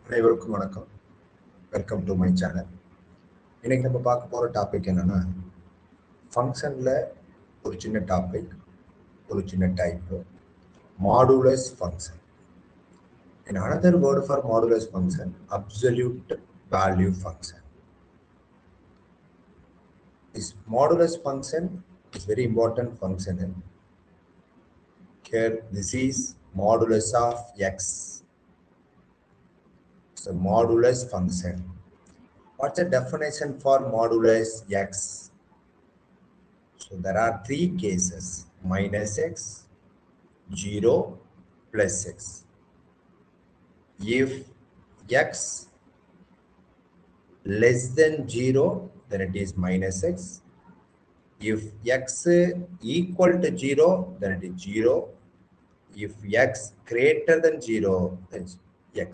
அனைவருக்கும் வணக்கம். Welcome to my channel. இன்னைக்கு நம்ம பார்க்க போகிற டாபிக் என்னன்னா, ஃபங்க்ஷனில் ஒரு சின்ன டாபிக், ஒரு சின்ன type, modulus function. In another word for modulus function, absolute value function. This modulus function is very important function. Here, this is modulus of x. It's a modulus function. What's the definition for modulus x? So there are three cases: minus x, 0, plus x. If x less than 0, then it is minus x. If x equal to 0, then it is 0. If x greater than 0, then it's x.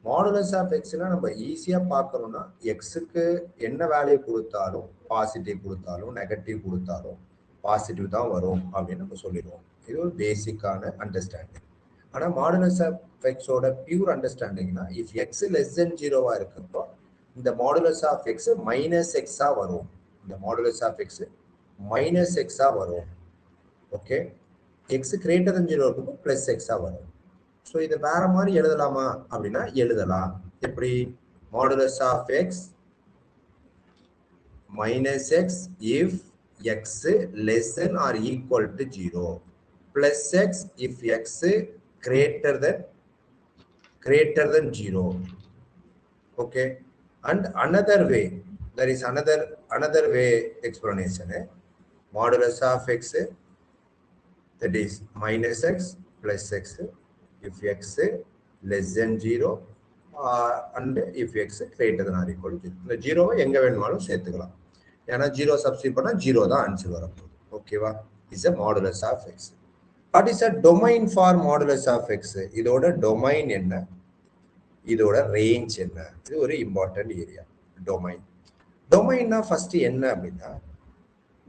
Modulus of எக்ஸ்னா நம்ம ஈஸியாக பார்க்கணும்னா எக்ஸுக்கு என்ன value கொடுத்தாலும், positive கொடுத்தாலும் negative கொடுத்தாலும் positive தான் வரும் அப்படின்னு நம்ம சொல்லிடுவோம். இது ஒரு பேசிக்கான அண்டர்ஸ்டாண்டிங். ஆனால் மாடுலஸ் ஆஃப் எக்ஸோட பியூர் அண்டர்ஸ்டாண்டிங்னா இஃப் எக்ஸ் லெஸ் தென் 0வா இருக்கிறப்போ இந்த மாடுலஸ் ஆஃப் எக்ஸ் மைனஸ் எக்ஸாக வரும். இந்த மாடுலஸ் ஆஃப் எக்ஸ் மைனஸ் எக்ஸாக வரும். ஓகே, எக்ஸ் கிரேட்டர் தென் 0 இருக்கிறப்போ ப்ளஸ் எக்ஸாக வரும். ஸோ இதை வேற மாதிரி எழுதலாமா அப்படின்னா எழுதலாம். எப்படி? Modulus of x minus x if x less than or equal to 0, plus x if x greater than 0. Okay, and another way, there is another way explanation. Modulus of x, that is minus x plus x if x less than 0 and if x greater than or equal to 0. இந்த 0வை எங்க வேணுமாலும் சேர்த்துக்கலாம். ஏன்னா 0 substitute பண்ணா 0 தான் answer வரப்போகுது. ஓகேவா? Is a modulus of x. What is a domain for modulus of x? இதோட domain என்ன, இதோட ரேஞ்ச் என்ன? இது ஒரு இம்பார்ட்டன்ட் ஏரியா. டொமைன்னா ஃபர்ஸ்ட் என்ன அப்படின்னா,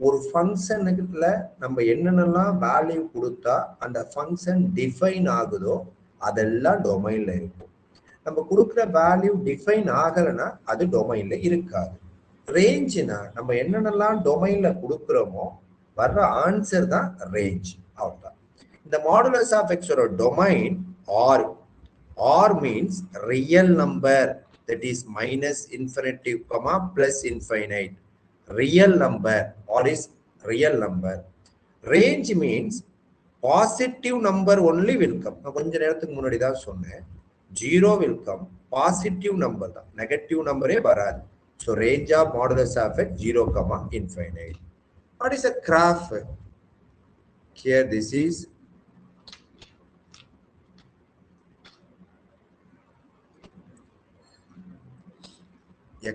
ஒரு ஃபங்க்ஷனுக்குள்ள நம்ம என்னென்னலாம் வேல்யூ கொடுத்தா அந்த ஃபங்க்ஷன் டிஃபைன் ஆகுதோ அதெல்லாம் டொமைன்ல இருக்கும். நம்ம கொடுக்குற வேல்யூ டிஃபைன் ஆகலைன்னா அது டொமைன்ல இருக்காது. ரேஞ்சுனா நம்ம என்னென்னலாம் டொமைன்ல கொடுக்குறோமோ வர்ற ஆன்சர் தான் ரேஞ்ச். அவ்வளோதான். இந்த மாடுலஸ் ஆஃப் எக்ஸோட domain R means real number, that is minus infinitive comma plus infinite. Real number or is real number. Range means positive number only will come. நான் கொஞ்ச நேரத்துக்கு முன்னாடி தான் சொன்னேன், 0 will come, பாசிட்டிவ் நம்பர் தான், negative நம்பரே வராது. So range of modulus of x 0, infinite. What is a graph? Here this is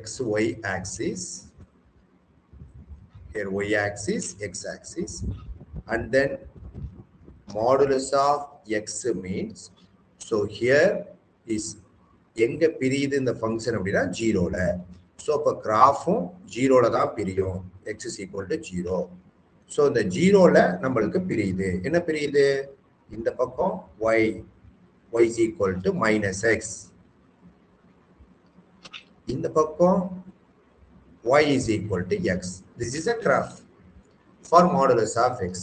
xy axis. Here y axis, x axis, and then modulus of x means, so here is எங்க பிரியுது இந்த function அப்படின்னா 0ல. So இப்போ கிராஃபும் 0ல தான் பிரியும், x is equal to 0. So இந்த 0ல நம்மளுக்கு பிரியுது. என்ன பிரியுது? இந்த பக்கம் y is equal to minus x, இந்த பக்கம் y is equal to x. This is a graph for modulus of x.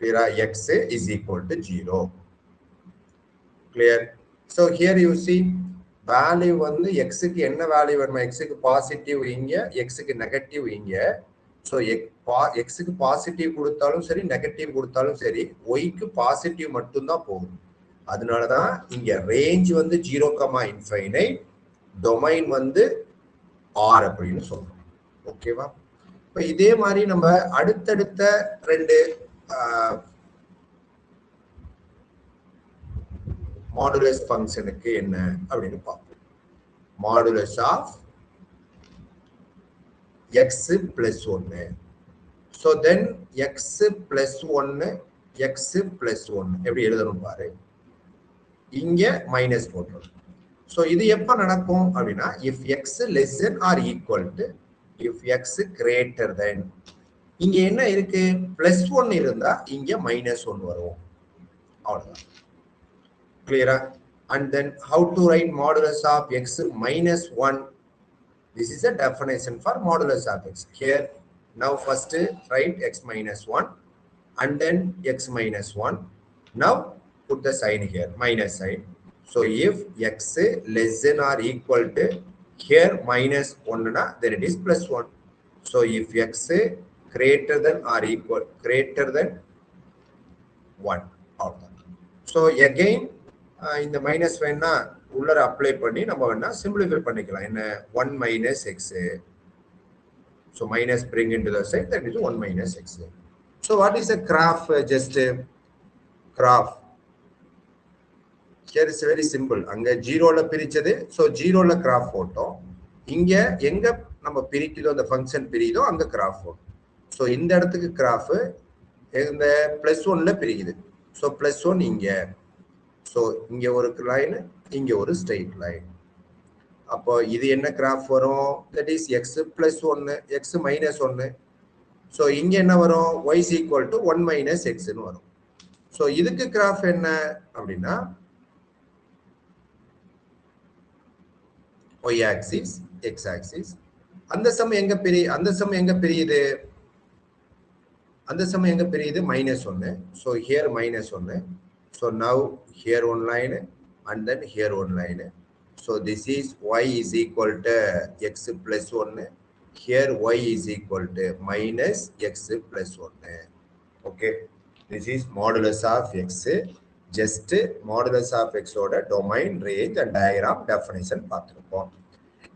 Clear? X is equal to 0. Clear? So here you see value வந்து x க்கு என்ன value வருமா? x க்கு positive இங்க, x க்கு negative இங்க. ஸோ x க்கு positive கொடுத்தாலும் சரி நெகட்டிவ் கொடுத்தாலும் சரி y க்கு பாசிட்டிவ் மட்டும்தான் போகும். அதனால தான் இங்க ரேஞ்ச் வந்து 0, இன்ஃபைனைட், டொமைன் வந்து R அப்படின்னு சொல்றோம். ஓகேவா? இப்போ இதே மாதிரி நம்ம அடுத்தடுத்த ரெண்டு மாடுலஸ் ஃபங்க்ஷனுக்கு என்ன அப்படின்னு பார்ப்போம். Modulus of x plus 1. So then x plus 1, x plus 1 எப்படி எழுதணும் பாரு. இங்க மைனஸ் போட்டுரும். ஸோ இது எப்போ நடக்கும் அப்படின்னா if x less than or equal to, if x greater than. இங்க என்ன இருக்கு? பிளஸ் 1 இருந்தா இங்க மைனஸ் 1 வரும். அவ்வளவுதான். கிளியரா? And then how to write modulus of x minus 1? This is a definition for modulus of x. Here, now first write x minus 1 and then x minus 1. Now put the sign here, minus sign. So if x less than or equal to here minus 1, then it is plus 1. So if x greater than or equal, greater than 1. So again, in the minus வேணா உள்ளர apply பண்ணி நம்ம வேணா simplify பண்ணிக்கலாம். என்ன 1 minus x. So minus bring into the side, that is 1 minus x. So what is a graph? Just graph. Here is very simple. அங்க 0ல பிரிச்சது. So 0ல graph போட்டோம். இங்க எங்க நம்ம பிரிக்குதோ அந்த ஃபங்க்ஷன் பிரியுதோ அங்க graph போட்டோம். So இந்த இடத்துக்கு graph இந்த +1ல பிரிக்குது. So +1 இங்க. So இங்க ஒரு லைன், இங்க ஒரு ஸ்ட்ரெயிட் லைன். அப்போ இது என்ன கிராஃப் வரும்? That is x plus 1, x minus 1. So இங்க என்ன வரும்? y is equal to 1 minus x ன்னு வரும். So இதுக்கு கிராஃப் என்ன அப்படின்னா y axis, x axis. அந்த சம் எங்க பிரியுது? அந்த சம் எங்க பிரியுது? -1. So here -1. So now here one line and then here one line. So this is y is equal to x plus 1. Here y is equal to minus x plus 1. Okay. This is modulus of x. Just modulus of x oda domain, range and diagram definition பார்த்திருப்போம்.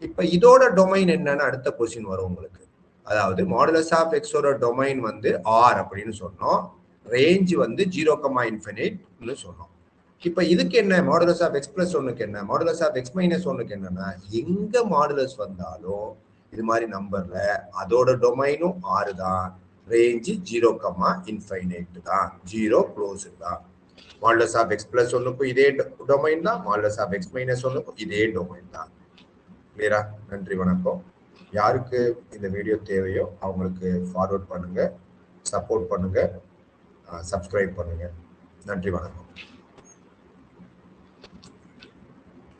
இப்போ இதோட domain என்னன்னு அடுத்த question வரும் உங்களுக்கு. அதாவது modulus of x ஓட domain வந்து r அப்படினு சொன்னோம். ரேஞ்ச் வந்து 0, ன்னு சொன்னோம். இப்போ இதுக்கு என்ன மாடுலஸ் ஆஃப் x plus 1க்கு என்ன, மாடுலஸ் ஆஃப் x minus 1க்கு என்னன்னா எங்க மாடுலஸ் வந்தாலும் இது மாதிரி நம்பர்ல அதோட டொமைனும் r தான், ரேஞ்ச் 0, தான், 0 க்ளோஸ் தான். மாடுலஸ் ஆஃப் x plus 1க்கும் இதே டொமைன் தான், மாடுலஸ் ஆஃப் x minus 1க்கும் இதே டொமைன் தான். கிளியரா? நன்றி, வணக்கம். யாருக்கு இந்த வீடியோ தேவையோ அவங்களுக்கு ஃபார்வர்ட் பண்ணுங்க, சப்போர்ட் பண்ணுங்க, சப்ஸ்கிரைப் பண்ணுங்க. நன்றி, வணக்கம்.